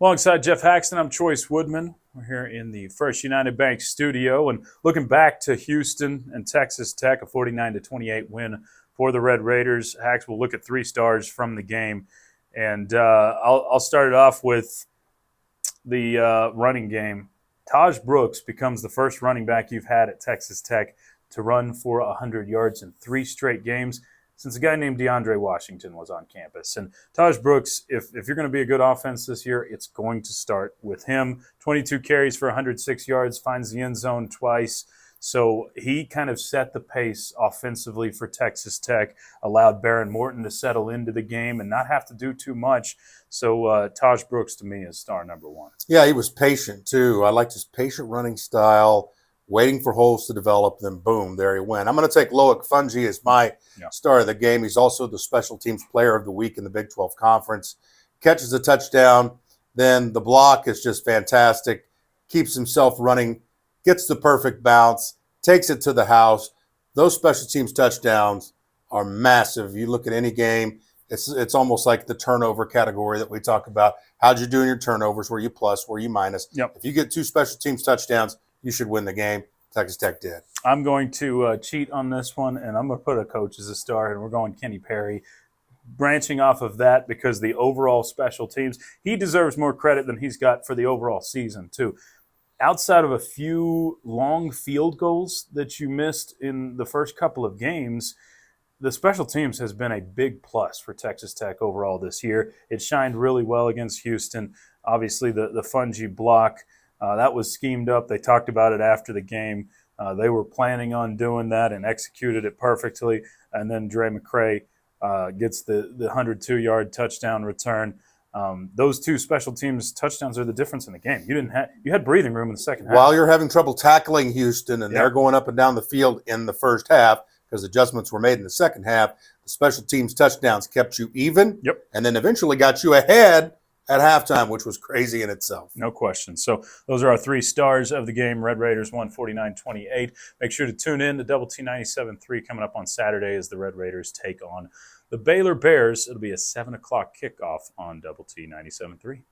Alongside Geoff Haxton, I'm Chois Woodman. We're here in the First United Bank studio and looking back to Houston and Texas Tech, a 49-28 win for the Red Raiders. Hax will look at 3 stars from the game, and I'll start it off with the running game. Taj Brooks becomes the first running back you've had at Texas Tech to run for 100 yards in 3 straight games since a guy named DeAndre Washington was on campus. And Taj Brooks, if you're going to be a good offense this year, it's going to start with him. 22 carries for 106 yards, finds the end zone twice. So he kind of set the pace offensively for Texas Tech, allowed Baron Morton to settle into the game and not have to do too much. So Taj Brooks, to me, is star number 1. Yeah, he was patient, too. I liked his patient running style, waiting for holes to develop, then boom, there he went. I'm going to take Loic Fouonji as my star of the game. He's also the special teams player of the week in the Big 12 Conference. Catches a touchdown, then the block is just fantastic, keeps himself running, gets the perfect bounce, takes it to the house. Those special teams touchdowns are massive. You look at any game, it's almost like the turnover category that we talk about. How'd you do in your turnovers? Were you plus? Were you minus? Yep. If you get 2 special teams touchdowns, you should win the game. Texas Tech did. I'm going to cheat on this one, and I'm going to put a coach as a star, and we're going Kenny Perry. Branching off of that, because the overall special teams, he deserves more credit than he's got for the overall season, too. Outside of a few long field goals that you missed in the first couple of games, the special teams has been a big plus for Texas Tech overall this year. It shined really well against Houston. Obviously, the Fouonji block, that was schemed up. They talked about it after the game. They were planning on doing that and executed it perfectly. And then Dre McCray gets the 102-yard touchdown return. Those 2 special teams touchdowns are the difference in the game. You had breathing room in the second half. While you're having trouble tackling Houston and they're going up and down the field in the first half because adjustments were made in the second half, the special teams touchdowns kept you even and then eventually got you ahead at halftime, which was crazy in itself. No question. So those are our 3 stars of the game. Red Raiders won 49-28. Make sure to tune in to Double T 97.3 coming up on Saturday as the Red Raiders take on the Baylor Bears. It'll be a 7 o'clock kickoff on Double T 97.3.